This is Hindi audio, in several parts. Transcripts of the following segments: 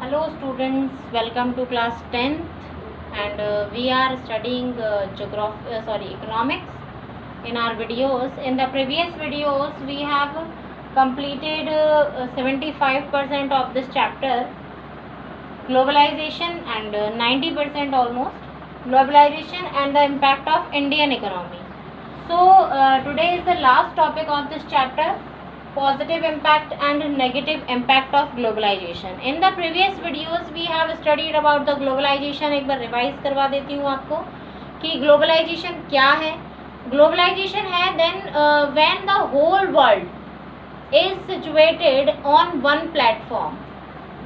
Hello students, welcome to class 10th and we are studying economics in our videos. In the previous videos we have completed 75% of this chapter globalization and 90% almost globalization and the impact of Indian economy. So today is the last topic of this chapter, positive impact and negative impact of globalization. In the previous videos we have studied about the globalization. एक बार रिवाइज करवा देती हूँ आपको कि globalization क्या है. Globalization है then when the whole world is situated on one platform.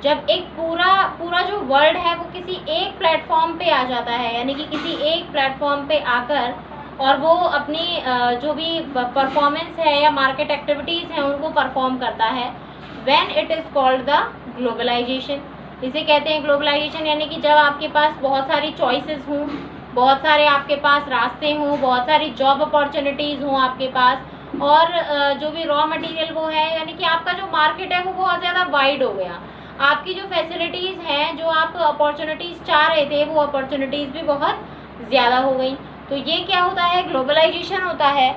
जब एक पूरा जो वर्ल्ड है वो किसी एक प्लेटफॉर्म पे आ जाता है, यानी कि किसी एक प्लेटफॉर्म पे आकर और वो अपनी जो भी परफॉर्मेंस है या मार्केट एक्टिविटीज़ हैं उनको परफॉर्म करता है, when it is called the globalisation. इसे कहते हैं ग्लोबलाइजेशन. यानी कि जब आपके पास बहुत सारी चॉइसेस हों, बहुत सारे आपके पास रास्ते हों, बहुत सारी जॉब अपॉर्चुनिटीज़ हों आपके पास, और जो भी रॉ मटेरियल वो है, यानी कि आपका जो मार्केट है वो बहुत ज़्यादा वाइड हो गया. आपकी जो फैसिलिटीज़ हैं, जो आप अपॉर्चुनिटीज़ चाह रहे थे, वो अपॉर्चुनिटीज़ भी बहुत ज़्यादा हो गई. तो ये क्या होता है? ग्लोबलाइजेशन होता है.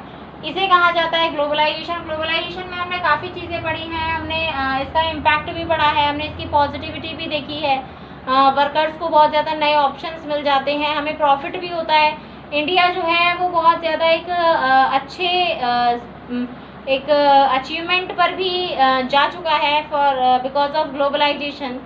इसे कहा जाता है ग्लोबलाइजेशन. ग्लोबलाइजेशन में हमने काफ़ी चीज़ें पढ़ी हैं, हमने इसका इम्पैक्ट भी पढ़ा है, हमने इसकी पॉजिटिविटी भी देखी है. वर्कर्स को बहुत ज़्यादा नए ऑप्शंस मिल जाते हैं, हमें प्रॉफिट भी होता है. इंडिया जो है वो बहुत ज़्यादा एक अच्छे एक अचीवमेंट पर भी जा चुका है फॉर बिकॉज ऑफ ग्लोबलाइजेशन.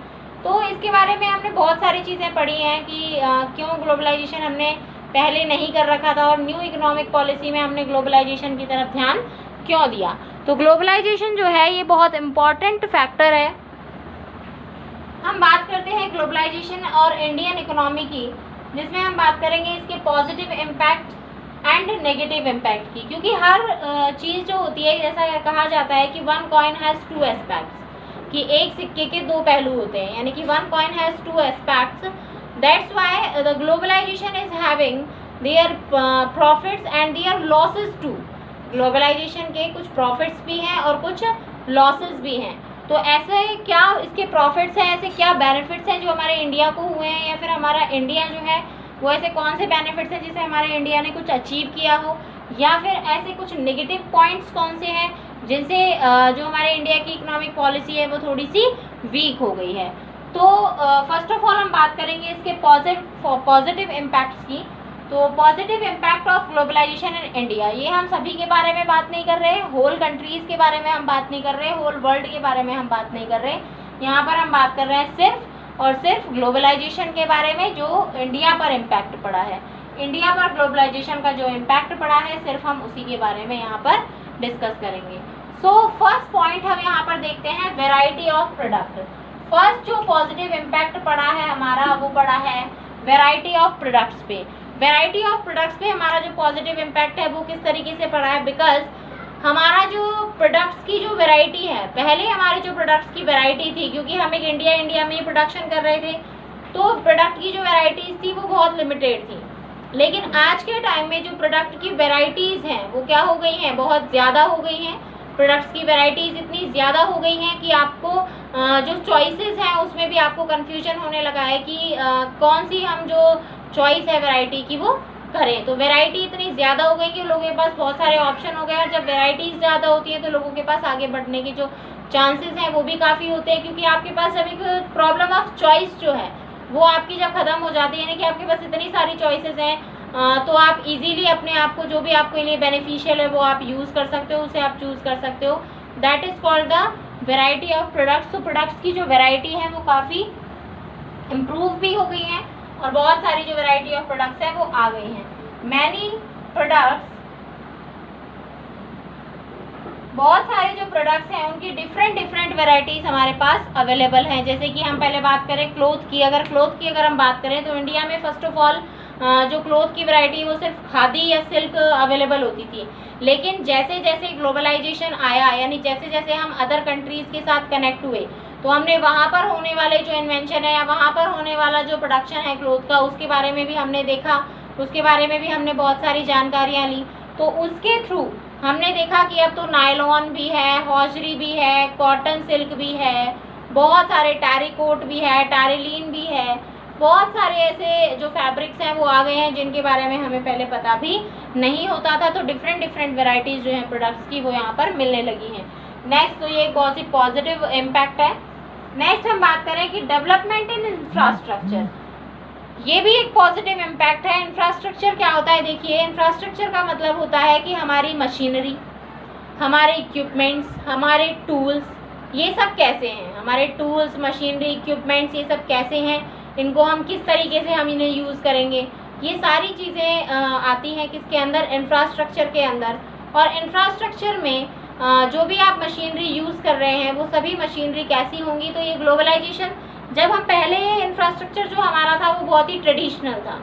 तो इसके बारे में हमने बहुत सारी चीज़ें पढ़ी हैं कि क्यों ग्लोबलाइजेशन हमने पहले नहीं कर रखा था और न्यू इकोनॉमिक पॉलिसी में हमने ग्लोबलाइजेशन की तरफ ध्यान क्यों दिया. तो ग्लोबलाइजेशन जो है ये बहुत इम्पॉर्टेंट फैक्टर है. हम बात करते हैं ग्लोबलाइजेशन और इंडियन इकोनॉमी की, जिसमें हम बात करेंगे इसके positive impact and negative impact की. क्योंकि हर चीज़ जो होती है, जैसा कहा जाता है कि one coin has two aspects, कि एक सिक्के के दो पहलू होते हैं, यानी कि one coin has two aspects. That's why the globalization is having their profits and their losses too. Globalization के कुछ profits भी हैं और कुछ losses भी हैं. तो ऐसे क्या इसके profits हैं, ऐसे क्या benefits हैं जो हमारे इंडिया को हुए हैं, या फिर हमारा इंडिया जो है वो ऐसे कौन से benefits हैं जिसे हमारे इंडिया ने कुछ अचीव किया हो, या फिर ऐसे कुछ नेगेटिव पॉइंट्स कौन से हैं जिनसे जो हमारे इंडिया की इकोनॉमिक पॉलिसी है वो थोड़ी सी वीक हो गई है. तो फर्स्ट ऑफ ऑल हम बात करेंगे इसके पॉजिटिव इम्पैक्ट्स की. तो positive impact of globalisation in India, ये हम सभी के बारे में बात नहीं कर रहे, होल कंट्रीज़ के बारे में हम बात नहीं कर रहे, होल वर्ल्ड के बारे में हम बात नहीं कर रहे. यहाँ पर हम बात कर रहे हैं सिर्फ और सिर्फ ग्लोबलाइजेशन के बारे में, जो इंडिया पर इम्पैक्ट पड़ा है. इंडिया पर ग्लोबलाइजेशन का जो इम्पैक्ट पड़ा है सिर्फ हम उसी के बारे में यहाँ पर डिस्कस करेंगे. सो फर्स्ट पॉइंट हम यहाँ पर देखते हैं वेराइटी ऑफ प्रोडक्ट. फर्स्ट जो पॉजिटिव इम्पैक्ट पड़ा है हमारा वो पड़ा है वैरायटी ऑफ प्रोडक्ट्स पे. वैरायटी ऑफ प्रोडक्ट्स पे हमारा जो पॉजिटिव इम्पैक्ट है वो किस तरीके से पड़ा है? बिकॉज हमारा जो प्रोडक्ट्स की जो वैरायटी है, पहले हमारी जो प्रोडक्ट्स की वैरायटी थी, क्योंकि हम एक इंडिया में ही प्रोडक्शन कर रहे थे, तो प्रोडक्ट की जो वैरायटीज़ थी वो बहुत लिमिटेड थी. लेकिन आज के टाइम में जो प्रोडक्ट की वैरायटीज़ हैं वो क्या हो गई हैं? बहुत ज़्यादा हो गई हैं. प्रोडक्ट्स की वैरायटीज़ इतनी ज़्यादा हो गई हैं कि आपको जो चॉइसेस हैं उसमें भी आपको कन्फ्यूजन होने लगा है कि कौन सी हम जो चॉइस है वैरायटी की वो करें. तो वैरायटी इतनी ज़्यादा हो गई कि लोगों के पास बहुत सारे ऑप्शन हो गए, और जब वैरायटीज़ ज़्यादा होती है तो लोगों के पास आगे बढ़ने की जो चांसेस हैं वो भी काफ़ी होते हैं. क्योंकि आपके पास जब एक प्रॉब्लम ऑफ चॉइस जो है वो आपकी जब ख़त्म हो जाती है, यानी कि आपके पास इतनी सारी चॉइसेस हैं, तो आप इजीली अपने आप को जो भी आपके लिए बेनिफिशियल है वो आप यूज़ कर सकते हो, उसे आप चूज़ कर सकते हो. That is called the variety of products. तो प्रोडक्ट्स की जो वैरायटी है वो काफ़ी इम्प्रूव भी हो गई हैं, और बहुत सारी जो वैरायटी ऑफ प्रोडक्ट्स हैं वो आ गई हैं. मैनी प्रोडक्ट्स, बहुत सारे जो प्रोडक्ट्स हैं उनकी डिफरेंट वैरायटीज़ हमारे पास अवेलेबल हैं. जैसे कि हम पहले बात करें क्लोथ की. अगर हम बात करें तो इंडिया में फर्स्ट ऑफ ऑल जो क्लोथ की वैरायटी वो सिर्फ खादी या सिल्क अवेलेबल होती थी. लेकिन जैसे जैसे ग्लोबलाइजेशन आया, यानी जैसे जैसे हम अदर कंट्रीज़ के साथ कनेक्ट हुए, तो हमने वहाँ पर होने वाले जो इन्वेंशन है या वहाँ पर होने वाला जो प्रोडक्शन है क्लोथ का, उसके बारे में भी हमने देखा, उसके बारे में भी हमने बहुत सारी जानकारियाँ ली. तो उसके थ्रू हमने देखा कि अब तो नायलॉन भी है, हॉजरी भी है, कॉटन सिल्क भी है, बहुत सारे टेरिकोट भी है, टेरिलीन भी है, बहुत सारे ऐसे जो फैब्रिक्स हैं वो आ गए हैं जिनके बारे में हमें पहले पता भी नहीं होता था। तो डिफरेंट वेराइटीज़ जो हैं प्रोडक्ट्स की वो यहाँ पर मिलने लगी हैं। नेक्स्ट तो ये एक बहुत ही पॉजिटिव इम्पैक्ट है। नेक्स्ट हम बात करें कि डेवलपमेंट इन इंफ्रास्ट्रक्चर, ये भी एक पॉजिटिव इम्पैक्ट है। इंफ्रास्ट्रक्चर क्या होता है, देखिए इंफ्रास्ट्रक्चर का मतलब होता है कि हमारी मशीनरी, हमारे इक्विपमेंट्स, हमारे टूल्स, ये सब कैसे हैं, हमारे टूल्स, मशीनरी, इक्विपमेंट्स ये सब कैसे हैं, इनको हम किस तरीके से हम इन्हें यूज़ करेंगे, ये सारी चीज़ें आती हैं किसके अंदर, इंफ्रास्ट्रक्चर के अंदर। और इंफ्रास्ट्रक्चर में जो भी आप मशीनरी यूज़ कर रहे हैं वो सभी मशीनरी कैसी होंगी, तो ये ग्लोबलाइजेशन, जब हम पहले इंफ्रास्ट्रक्चर जो हमारा था वो बहुत ही ट्रेडिशनल था।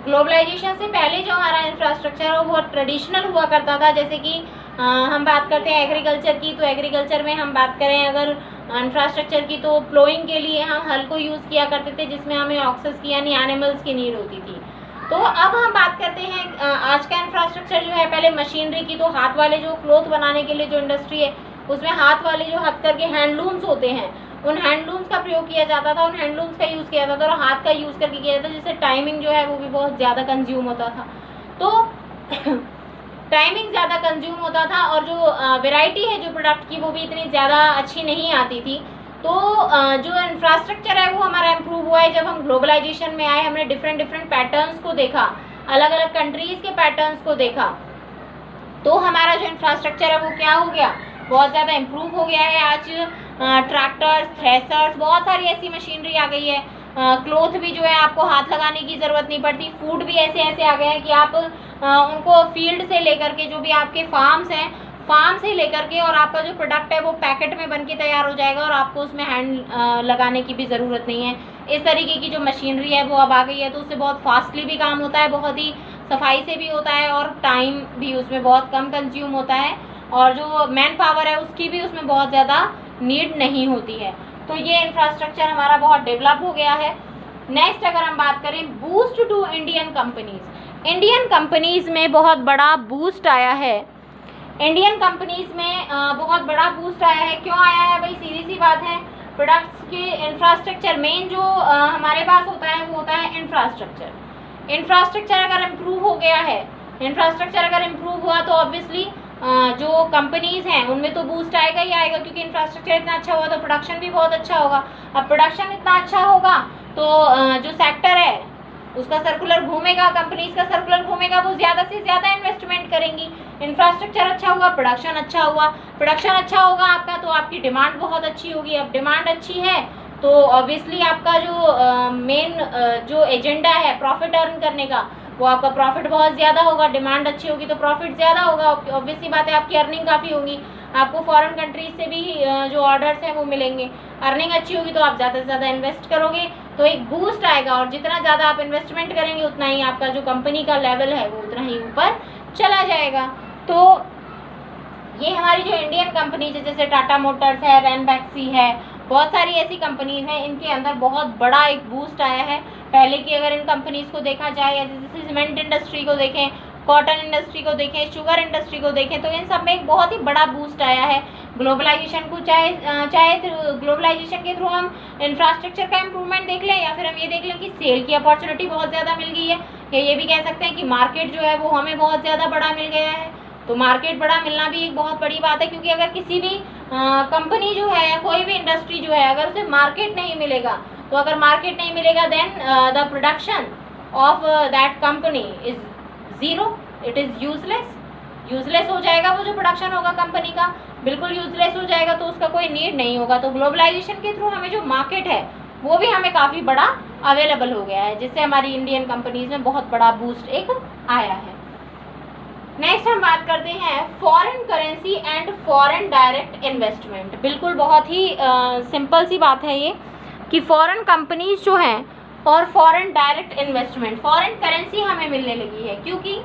ग्लोबलाइजेशन से पहले जो हमारा इंफ्रास्ट्रक्चर है वो बहुत ट्रेडिशनल हुआ करता था। जैसे कि हम बात करते हैं एग्रीकल्चर की, तो एग्रीकल्चर में हम बात करें अगर इंफ्रास्ट्रक्चर की, तो प्लोइंग के लिए हम हल को यूज़ किया करते थे जिसमें हमें ऑक्सेस की यानी एनिमल्स की नीड होती थी। तो अब हम बात करते हैं आज का इंफ्रास्ट्रक्चर जो है, पहले मशीनरी की, तो हाथ वाले जो क्लोथ बनाने के लिए जो इंडस्ट्री है उसमें हाथ वाले जो हथकर के हैंडलूम्स होते हैं उन हैंडलूम्स का प्रयोग किया जाता था, उन हैंडलूम्स का यूज़ किया जाता था और हाथ का यूज़ करके किया जाता था, जिससे टाइमिंग जो है वो भी बहुत ज़्यादा कंज्यूम होता था। तो टाइमिंग ज़्यादा कंज्यूम होता था और जो वैरायटी है जो प्रोडक्ट की वो भी इतनी ज़्यादा अच्छी नहीं आती थी। तो जो इंफ्रास्ट्रक्चर है वो हमारा इम्प्रूव हुआ है जब हम ग्लोबलाइजेशन में आए, हमने डिफरेंट पैटर्न्स को देखा, अलग अलग कंट्रीज़ के पैटर्न्स को देखा, तो हमारा जो इंफ्रास्ट्रक्चर है वो क्या हो गया, बहुत ज़्यादा इम्प्रूव हो गया है। आज ट्रैक्टर्स, थ्रेसर्स, बहुत सारी ऐसी मशीनरी आ गई है। क्लोथ भी जो है आपको हाथ लगाने की ज़रूरत नहीं पड़ती। फूड भी ऐसे ऐसे आ गए हैं कि आप उनको फील्ड से लेकर के, जो भी आपके फार्म्स हैं, फार्म से लेकर के और आपका जो प्रोडक्ट है वो पैकेट में बन के तैयार हो जाएगा और आपको उसमें हैंड लगाने की भी ज़रूरत नहीं है। इस तरीके की जो मशीनरी है वो अब आ गई है, तो उससे बहुत फास्टली भी काम होता है, बहुत ही सफाई से भी होता है और टाइम भी उसमें बहुत कम कंज्यूम होता है और जो मैन पावर है उसकी भी उसमें बहुत ज़्यादा नीड नहीं होती है। तो ये इंफ्रास्ट्रक्चर हमारा बहुत डेवलप हो गया है। नेक्स्ट अगर हम बात करें boost to Indian companies, Indian companies में बहुत बड़ा बूस्ट आया है। इंडियन कंपनीज़ में बहुत बड़ा बूस्ट आया है। क्यों आया है भाई, सीधी सी बात है, प्रोडक्ट्स के इंफ्रास्ट्रक्चर मेन जो हमारे पास होता है वो होता है इंफ्रास्ट्रक्चर। इंफ्रास्ट्रक्चर अगर इम्प्रूव हो गया है, इंफ्रास्ट्रक्चर अगर इम्प्रूव हुआ तो ऑब्वियसली जो कंपनीज़ हैं उनमें तो बूस्ट आएगा ही आएगा, क्योंकि इंफ्रास्ट्रक्चर इतना अच्छा हुआ तो प्रोडक्शन भी बहुत अच्छा होगा। अब प्रोडक्शन इतना अच्छा होगा तो जो सेक्टर है उसका सर्कुलर घूमेगा, कंपनीज का सर्कुलर घूमेगा, वो ज़्यादा से ज़्यादा इन्वेस्टमेंट करेंगी। इंफ्रास्ट्रक्चर अच्छा हुआ, प्रोडक्शन अच्छा हुआ, प्रोडक्शन अच्छा होगा आपका तो आपकी डिमांड बहुत अच्छी होगी। अब डिमांड अच्छी है तो ऑब्वियसली आपका जो मेन जो एजेंडा है प्रॉफिट अर्न करने का, वो आपका प्रॉफिट बहुत ज़्यादा होगा। डिमांड अच्छी होगी तो प्रॉफिट ज़्यादा होगा, ऑब्वियसली बात है, आपकी अर्निंग काफ़ी होगी, आपको फॉरेन कंट्रीज से भी जो ऑर्डर्स हैं वो मिलेंगे। अर्निंग अच्छी होगी तो आप ज़्यादा से ज़्यादा इन्वेस्ट करोगे तो एक बूस्ट आएगा और जितना ज़्यादा आप इन्वेस्टमेंट करेंगे उतना ही आपका जो कंपनी का लेवल है वो उतना ही ऊपर चला जाएगा। तो ये हमारी जो इंडियन कंपनीज है जैसे टाटा मोटर्स है, रैनबैक्सी है, बहुत सारी ऐसी कंपनीज हैं, इनके अंदर बहुत बड़ा एक बूस्ट आया है। पहले की अगर इन कंपनीज को देखा जाए, जैसे सीमेंट इंडस्ट्री को देखें, कॉटन इंडस्ट्री को देखें, शुगर इंडस्ट्री को देखें, तो इन सब में एक बहुत ही बड़ा बूस्ट आया है। ग्लोबलाइजेशन को चाहे ग्लोबलाइजेशन के थ्रू हम इंफ्रास्ट्रक्चर का इम्प्रूवमेंट देख लें या फिर हम ये देख लें कि सेल की अपॉर्चुनिटी बहुत ज़्यादा मिल गई है, या ये भी कह सकते हैं कि मार्केट जो है वो हमें बहुत ज़्यादा बड़ा मिल गया है। तो मार्केट बड़ा मिलना भी एक बहुत बड़ी बात है, क्योंकि अगर किसी भी कंपनी जो है या कोई भी इंडस्ट्री जो है अगर उसे मार्केट नहीं मिलेगा, तो अगर मार्केट नहीं मिलेगा then the production of that company is zero, it is useless हो जाएगा। वो जो प्रोडक्शन होगा कंपनी का बिल्कुल यूजलेस हो जाएगा, तो उसका कोई नीड नहीं होगा। तो ग्लोबलाइजेशन के थ्रू हमें जो मार्केट है वो भी हमें काफ़ी बड़ा अवेलेबल हो गया है, जिससे हमारी इंडियन कंपनीज में बहुत बड़ा बूस्ट एक आया है। नेक्स्ट हम बात करते हैं foreign currency and foreign direct investment. बिल्कुल बहुत ही सिंपल सी बात है ये कि फॉरेन कंपनीज जो हैं और foreign direct investment, foreign currency हमें मिलने लगी है, क्योंकि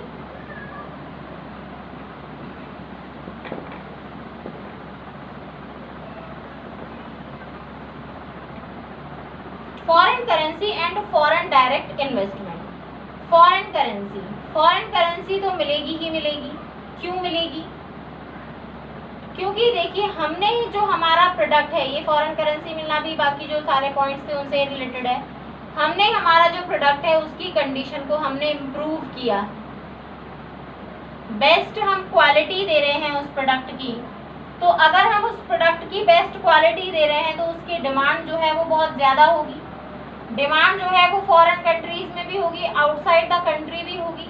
foreign currency and foreign direct investment. Foreign currency तो मिलेगी ही मिलेगी। क्यों मिलेगी? क्योंकि देखिए हमने जो हमारा प्रोडक्ट है, ये फॉरेन करेंसी मिलना भी बाकी जो सारे पॉइंट्स थे उनसे रिलेटेड है, हमने हमारा जो प्रोडक्ट है उसकी कंडीशन को हमने इम्प्रूव किया, बेस्ट हम क्वालिटी दे रहे हैं उस प्रोडक्ट की। तो अगर हम उस प्रोडक्ट की बेस्ट क्वालिटी दे रहे हैं तो उसकी डिमांड जो है वो बहुत ज़्यादा होगी। डिमांड जो है वो फॉरेन कंट्रीज में भी होगी, आउटसाइड द कंट्री भी होगी,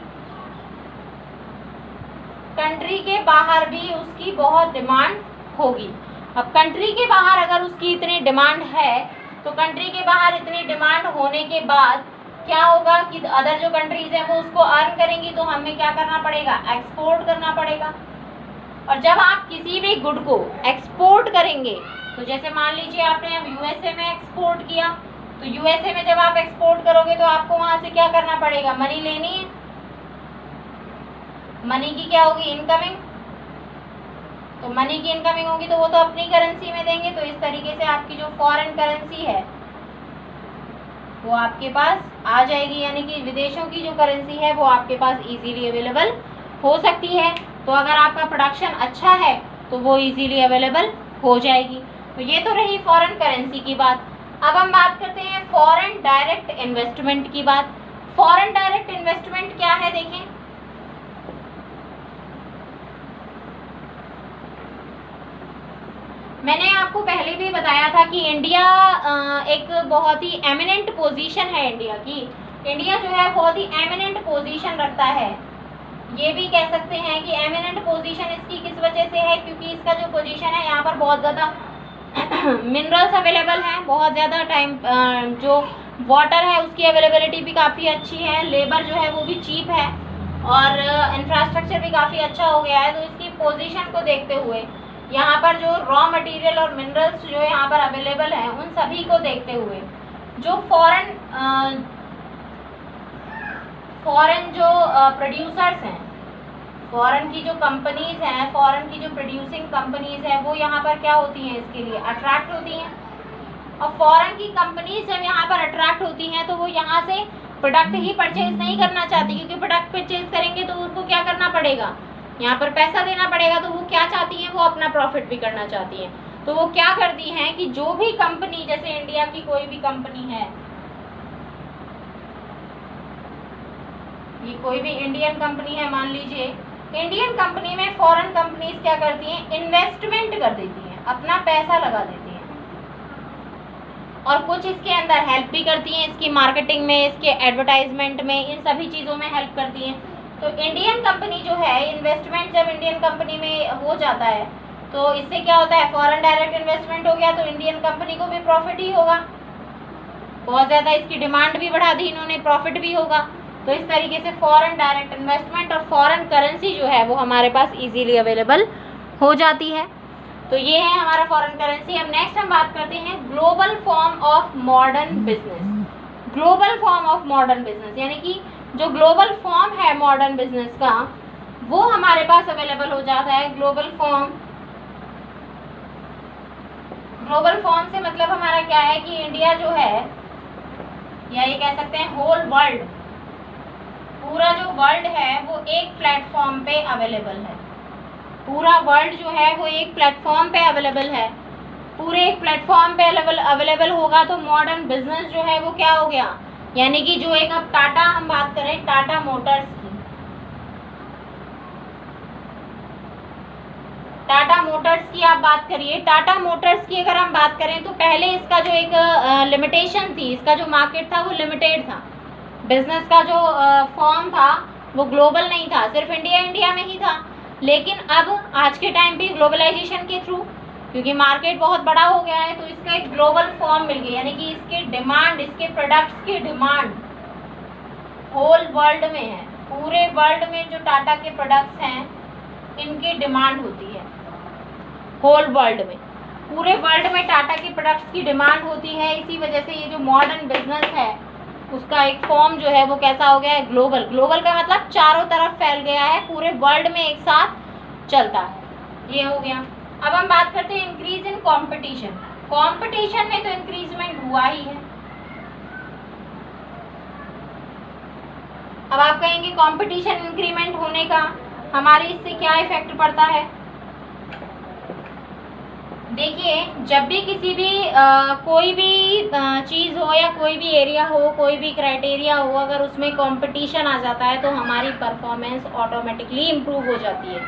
कंट्री के बाहर भी उसकी बहुत डिमांड होगी। अब कंट्री के बाहर अगर उसकी इतनी डिमांड है तो कंट्री के बाहर इतनी डिमांड होने के बाद क्या होगा कि अदर जो कंट्रीज हैं वो उसको अर्न करेंगी, तो हमें क्या करना पड़ेगा, एक्सपोर्ट करना पड़ेगा। और जब आप किसी भी गुड को एक्सपोर्ट करेंगे, तो जैसे मान लीजिए आपने अब यूएसए में एक्सपोर्ट किया, तो यूएसए में जब आप एक्सपोर्ट करोगे तो आपको वहाँ से क्या करना पड़ेगा, मनी लेनी है, मनी की क्या होगी, इनकमिंग। तो मनी की इनकमिंग होगी तो वो तो अपनी करेंसी में देंगे। तो इस तरीके से आपकी जो फॉरेन करेंसी है वो आपके पास आ जाएगी, यानी कि विदेशों की जो करेंसी है वो आपके पास इजीली अवेलेबल हो सकती है। तो अगर आपका प्रोडक्शन अच्छा है तो वो इजीली अवेलेबल हो जाएगी। तो ये तो रही फॉरेन करेंसी की बात। अब हम बात करते हैं फॉरेन डायरेक्ट इन्वेस्टमेंट की बात। फॉरेन डायरेक्ट इन्वेस्टमेंट क्या है, देखें। मैंने आपको पहले भी बताया था कि इंडिया एक बहुत ही एमिनेंट पोजीशन है इंडिया की। इंडिया जो है बहुत ही एमिनेंट पोजीशन रखता है। ये भी कह सकते हैं कि एमिनेंट पोजीशन इसकी किस वजह से है, क्योंकि इसका जो पोजीशन है यहाँ पर बहुत ज़्यादा मिनरल्स अवेलेबल हैं, बहुत ज़्यादा टाइम जो वाटर है उसकी अवेलेबिलिटी भी काफ़ी अच्छी है, लेबर जो है वो भी चीप है और इंफ्रास्ट्रक्चर भी काफ़ी अच्छा हो गया है। तो इसकी पोजीशन को देखते हुए यहाँ पर जो रॉ मटेरियल और मिनरल्स जो यहाँ पर अवेलेबल हैं उन सभी को देखते हुए जो फॉरेन जो प्रोड्यूसर्स हैं, फॉरेन की जो कंपनीज हैं, फॉरेन की जो प्रोड्यूसिंग कंपनीज हैं वो यहाँ पर क्या होती हैं, इसके लिए अट्रैक्ट होती हैं। और फॉरेन की कंपनीज जब यहाँ पर अट्रैक्ट होती हैं तो वो यहाँ से प्रोडक्ट ही परचेज नहीं करना चाहती, क्योंकि प्रोडक्ट परचेज करेंगे तो उनको क्या करना पड़ेगा, यहाँ पर पैसा देना पड़ेगा। तो वो क्या चाहती हैं, वो अपना प्रॉफिट भी करना चाहती हैं। तो वो क्या करती हैं कि जो भी कंपनी, जैसे इंडिया की कोई भी कंपनी है, ये कोई भी इंडियन कंपनी है मान लीजिए, इंडियन कंपनी में फॉरेन कंपनीज क्या करती हैं, इन्वेस्टमेंट कर देती हैं, अपना पैसा लगा देती हैं और कुछ इसके अंदर हेल्प भी करती हैं, इसकी मार्केटिंग में, इसके एडवर्टाइजमेंट में, इन सभी चीज़ों में हेल्प करती हैं। तो इंडियन कंपनी जो है, इन्वेस्टमेंट जब इंडियन कंपनी में हो जाता है तो इससे क्या होता है, फॉरेन डायरेक्ट इन्वेस्टमेंट हो गया तो इंडियन कंपनी को भी प्रॉफिट ही होगा, बहुत ज़्यादा इसकी डिमांड भी बढ़ा दी इन्होंने, प्रॉफिट भी होगा। तो इस तरीके से फॉरेन डायरेक्ट इन्वेस्टमेंट और फॉरेन करेंसी जो है वो हमारे पास इजीली अवेलेबल हो जाती है। तो ये है हमारा फॉरेन करेंसी। अब नेक्स्ट हम बात करते हैं global form of modern business. Global form of modern business यानी कि जो ग्लोबल फॉर्म है मॉडर्न बिजनेस का वो हमारे पास अवेलेबल हो जाता है। ग्लोबल फॉर्म से मतलब हमारा क्या है कि इंडिया जो है, या ये कह सकते हैं होल वर्ल्ड, पूरा जो वर्ल्ड है वो एक प्लेटफॉर्म पे अवेलेबल है। पूरा वर्ल्ड जो है वो एक प्लेटफॉर्म पे अवेलेबल है। पूरे एक प्लेटफॉर्म पे अवेलेबल होगा तो मॉडर्न बिजनेस जो है वो क्या हो गया, यानी कि जो एक अब टाटा हम बात करें, टाटा मोटर्स की, टाटा मोटर्स की आप बात करिए, टाटा मोटर्स की अगर हम बात करें तो पहले इसका जो एक लिमिटेशन थी, इसका जो मार्केट था वो लिमिटेड था, बिजनेस का जो फॉर्म था वो ग्लोबल नहीं था, सिर्फ इंडिया में ही था। लेकिन अब आज के टाइम पे ग्लोबलाइजेशन के थ्रू, क्योंकि मार्केट बहुत बड़ा हो गया है, तो इसका एक ग्लोबल फॉर्म मिल गया, यानी कि इसके डिमांड, इसके प्रोडक्ट्स की डिमांड होल वर्ल्ड में है। पूरे वर्ल्ड में जो टाटा के प्रोडक्ट्स हैं इनकी डिमांड होती है, होल वर्ल्ड में, पूरे वर्ल्ड में टाटा के प्रोडक्ट्स की डिमांड होती है। इसी वजह से ये जो मॉडर्न बिजनेस है उसका एक फॉर्म जो है वो कैसा हो गया है, ग्लोबल। ग्लोबल का मतलब चारों तरफ फैल गया है, पूरे वर्ल्ड में एक साथ चलता है। ये हो गया। अब हम बात करते हैं इंक्रीज इन कंपटीशन। कंपटीशन में तो इंक्रीजमेंट हुआ ही है। अब आप कहेंगे कंपटीशन इंक्रीमेंट होने का हमारे इससे क्या इफेक्ट पड़ता है। देखिए, जब भी किसी भी कोई भी चीज़ हो या कोई भी एरिया हो, कोई भी क्राइटेरिया हो, अगर उसमें कंपटीशन आ जाता है तो हमारी परफॉर्मेंस ऑटोमेटिकली इम्प्रूव हो जाती है।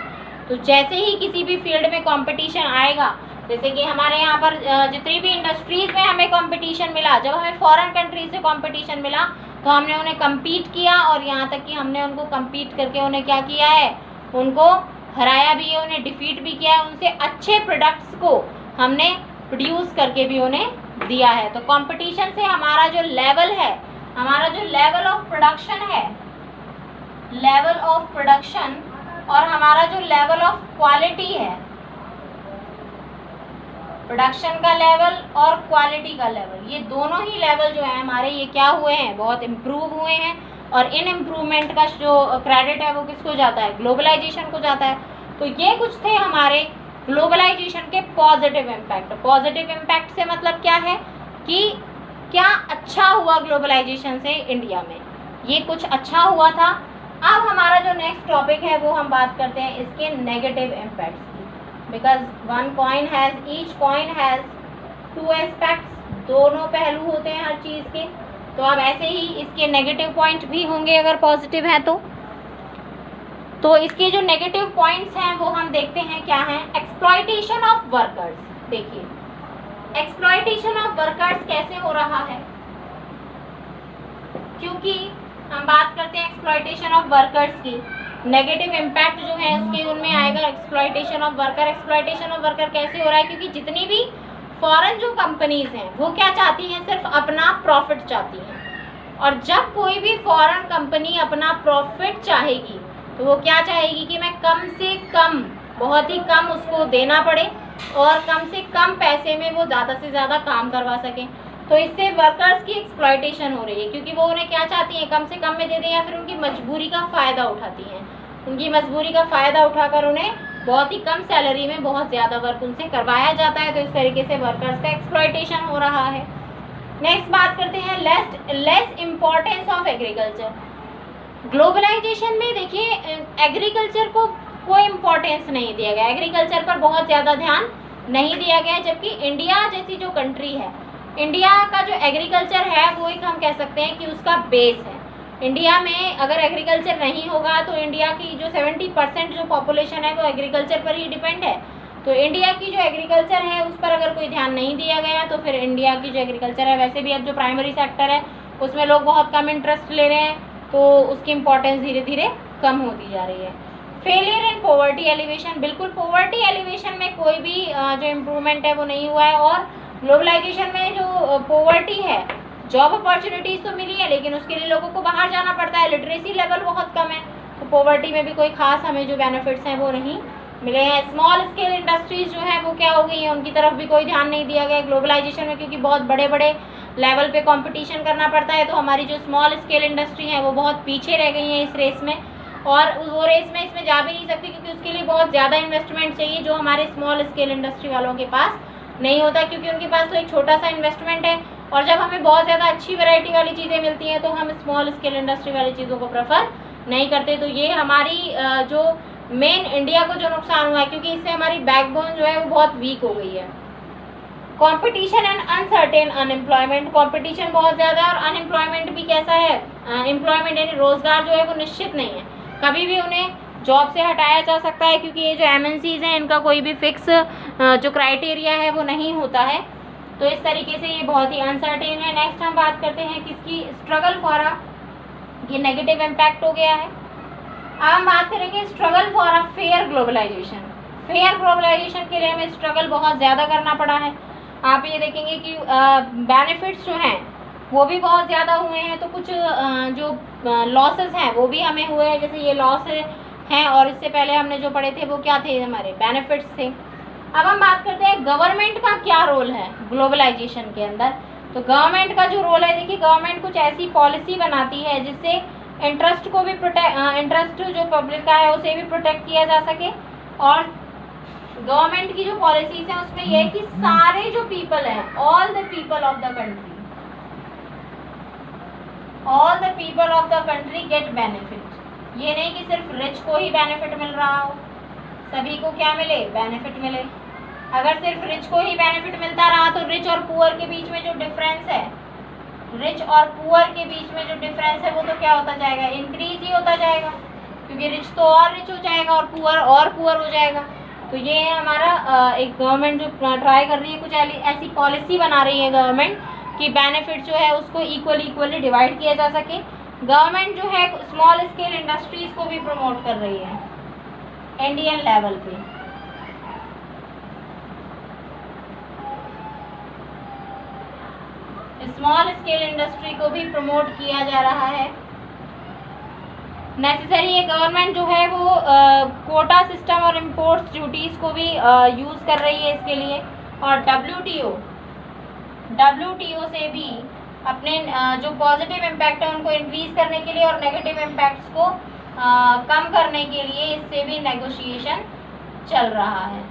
तो जैसे ही किसी भी फील्ड में कंपटीशन आएगा, जैसे कि हमारे यहाँ पर जितनी भी इंडस्ट्रीज़ में हमें कंपटीशन मिला, जब हमें फॉरेन कंट्री से कंपटीशन मिला तो हमने उन्हें कम्पीट किया, और यहाँ तक कि हमने उनको कम्पीट करके उन्हें क्या किया है, उनको हराया भी है, उन्हें डिफीट भी किया है, उनसे अच्छे प्रोडक्ट्स को हमने प्रोड्यूस करके भी उन्हें दिया है। तो कंपटीशन से हमारा जो लेवल है, हमारा जो लेवल ऑफ प्रोडक्शन है, लेवल ऑफ प्रोडक्शन, और हमारा जो लेवल ऑफ क्वालिटी है, प्रोडक्शन का लेवल और क्वालिटी का लेवल, ये दोनों ही लेवल जो है हमारे, ये क्या हुए हैं, बहुत इम्प्रूव हुए हैं। और इन इम्प्रूवमेंट का जो क्रेडिट है वो किसको जाता है, ग्लोबलाइजेशन को जाता है। तो ये कुछ थे हमारे ग्लोबलाइजेशन के पॉजिटिव इम्पैक्ट। पॉजिटिव इम्पैक्ट से मतलब क्या है कि क्या अच्छा हुआ ग्लोबलाइजेशन से इंडिया में, ये कुछ अच्छा हुआ था। अब हमारा जो नेक्स्ट टॉपिक है वो हम बात करते हैं इसके नेगेटिव इम्पैक्ट्स की, because one coin has, each coin has two aspects, दोनों पहलू होते हैं हर चीज़ के। तो अब ऐसे ही इसके नेगेटिव पॉइंट भी होंगे अगर पॉजिटिव है तो इसके जो नेगेटिव पॉइंट्स हैं वो हम देखते हैं क्या हैं। Exploitation of workers. देखिए, एक्सप्लॉयटेशन ऑफ वर्कर्स कैसे हो रहा है, क्योंकि हम बात करते हैं एक्सप्लॉयटेशन ऑफ वर्कर्स की, नेगेटिव इम्पैक्ट जो है उसके उनमें आएगा exploitation of worker. Exploitation of worker कैसे हो रहा है, क्योंकि जितनी भी फॉरेन जो कंपनीज हैं वो क्या चाहती हैं, सिर्फ अपना प्रॉफिट चाहती हैं। और जब कोई भी फॉरेन कंपनी अपना प्रॉफिट चाहेगी तो वो क्या चाहेगी कि मैं कम से कम, बहुत ही कम उसको देना पड़े और कम से कम पैसे में वो ज़्यादा से ज़्यादा काम करवा सकें। तो इससे वर्कर्स की एक्सप्लॉयटेशन हो रही है, क्योंकि वो उन्हें क्या चाहती हैं, कम से कम में दे दें, या फिर उनकी मजबूरी का फ़ायदा उठाती हैं। उनकी मजबूरी का फ़ायदा उठाकर उन्हें बहुत ही कम सैलरी में बहुत ज़्यादा वर्क उनसे करवाया जाता है। तो इस तरीके से वर्कर्स का एक्सप्लॉयटेशन हो रहा है। नेक्स्ट बात करते हैं less importance of agriculture. Globalisation में देखिए एग्रीकल्चर को कोई इम्पोर्टेंस नहीं दिया गया, एग्रीकल्चर पर बहुत ज़्यादा ध्यान नहीं दिया गया, जबकि इंडिया जैसी जो कंट्री है, इंडिया का जो एग्रीकल्चर है वो एक हम कह सकते हैं कि उसका बेस है। इंडिया में अगर एग्रीकल्चर नहीं होगा तो इंडिया की जो 70% जो पॉपुलेशन है वो एग्रीकल्चर पर ही डिपेंड है। तो इंडिया की जो एग्रीकल्चर है उस पर अगर कोई ध्यान नहीं दिया गया तो फिर इंडिया की जो एग्रीकल्चर है, वैसे भी अब जो प्राइमरी सेक्टर है उसमें लोग बहुत कम इंटरेस्ट ले रहे हैं, तो उसकी इम्पोर्टेंस धीरे धीरे कम होती जा रही है। फेलियर इन पॉवर्टी एलिवेशन, बिल्कुल पॉवर्टी एलिवेशन में कोई भी जो इम्प्रूवमेंट है वो नहीं हुआ है। और ग्लोबलाइजेशन में जो पॉवर्टी है, जॉब अपॉर्चुनिटीज़ तो मिली है लेकिन उसके लिए लोगों को बाहर जाना पड़ता है, लिटरेसी लेवल बहुत कम है, तो पॉवर्टी में भी कोई खास हमें जो बेनिफिट्स हैं वो नहीं मिले हैं। स्मॉल स्केल इंडस्ट्रीज़ जो हैं वो क्या हो गई हैं, उनकी तरफ भी कोई ध्यान नहीं दिया गया ग्लोबलाइजेशन में, क्योंकि बहुत बड़े बड़े लेवल पे कंपटीशन करना पड़ता है। तो हमारी जो स्मॉल स्केल इंडस्ट्री है वो बहुत पीछे रह गई हैं इस रेस में, और वो रेस में इसमें जा भी नहीं सकती क्योंकि उसके लिए बहुत ज़्यादा इन्वेस्टमेंट चाहिए, जो हमारे स्मॉल स्केल इंडस्ट्री वालों के पास नहीं होता, क्योंकि उनके पास तो एक छोटा सा इन्वेस्टमेंट है। और जब हमें बहुत ज़्यादा अच्छी वैरायटी वाली चीज़ें मिलती हैं तो हम स्मॉल स्केल इंडस्ट्री वाली चीज़ों को प्रेफर नहीं करते। तो ये हमारी जो मेन इंडिया को जो नुकसान हुआ है, क्योंकि इससे हमारी बैकबोन जो है वो बहुत वीक हो गई है। Competition and uncertain unemployment, competition बहुत ज़्यादा है और अनएम्प्लॉयमेंट भी कैसा है, एम्प्लॉयमेंट यानी रोज़गार जो है वो निश्चित नहीं है, कभी भी उन्हें जॉब से हटाया जा सकता है, क्योंकि ये जो MNCs हैं इनका कोई भी फिक्स जो क्राइटेरिया है वो नहीं होता है। तो इस तरीके से ये बहुत ही अनसर्टेन है। नेक्स्ट हम बात करते हैं किसकी, स्ट्रगल फॉर अ, ये नेगेटिव इम्पैक्ट हो गया है। अब हम बात करेंगे struggle for a fair globalisation. Fair globalisation के लिए हमें स्ट्रगल बहुत ज़्यादा करना पड़ा है। आप ये देखेंगे कि बेनिफिट्स जो हैं वो भी बहुत ज़्यादा हुए हैं, तो कुछ जो लॉसेस हैं वो भी हमें हुए हैं, जैसे ये लॉस हैं, और इससे पहले हमने जो पढ़े थे वो क्या थे, हमारे बेनिफिट्स थे। अब हम बात करते हैं गवर्नमेंट का क्या रोल है ग्लोबलाइजेशन के अंदर। तो गवर्नमेंट का जो रोल है, देखिए गवर्नमेंट कुछ ऐसी पॉलिसी बनाती है जिससे इंटरेस्ट को भी इंटरेस्ट जो पब्लिक का है उसे भी प्रोटेक्ट किया जा सके। और गवर्नमेंट की जो पॉलिसीज हैं उसमें यह है कि सारे जो पीपल हैं, all the people of the country, all the people of the country get benefit. ये नहीं कि सिर्फ रिच को ही बेनिफिट मिल रहा हो, सभी को क्या मिले, बेनिफिट मिले। अगर सिर्फ रिच को ही बेनिफिट मिलता रहा तो रिच और पुअर के बीच में जो डिफरेंस है, रिच और पुअर के बीच में जो डिफरेंस है वो तो क्या होता जाएगा, इंक्रीज ही होता जाएगा, क्योंकि रिच तो और रिच हो जाएगा और पुअर हो जाएगा। तो ये है हमारा एक गवर्नमेंट जो ट्राई कर रही है, कुछ ऐसी पॉलिसी बना रही है गवर्नमेंट कि बेनिफिट जो है उसको इक्वली डिवाइड किया जा सके। गवर्नमेंट जो है स्मॉल स्केल इंडस्ट्रीज़ को भी प्रमोट कर रही है इंडियन लेवल पे। स्मॉल स्केल इंडस्ट्री को भी प्रमोट किया जा रहा है। नेसेसरी है, गवर्नमेंट जो है वो कोटा सिस्टम और इम्पोर्ट्स ड्यूटीज़ को भी यूज़ कर रही है इसके लिए। और डब्ल्यूटीओ से भी अपने जो पॉजिटिव इम्पैक्ट है उनको इंक्रीज़ करने के लिए और नेगेटिव इम्पैक्ट्स को कम करने के लिए इससे भी नेगोशिएशन चल रहा है।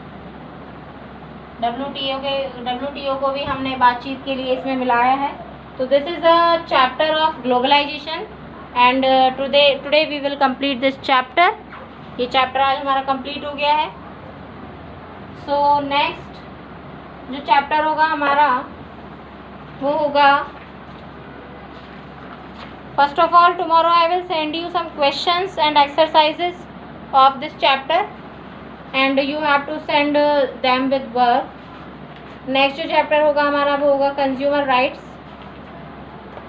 डब्ल्यूटीओ को भी हमने बातचीत के लिए इसमें मिलाया है। तो this is a chapter of globalisation and today we will complete this chapter. ये चैप्टर आज हमारा कंप्लीट हो गया है। सो नेक्स्ट जो चैप्टर होगा हमारा वो होगा, first of all tomorrow I will send you some questions and exercises of this chapter and you have to send them with work. Next जो चैप्टर होगा हमारा वो होगा consumer rights.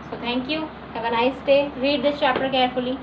So thank you, have a nice day, read this chapter carefully.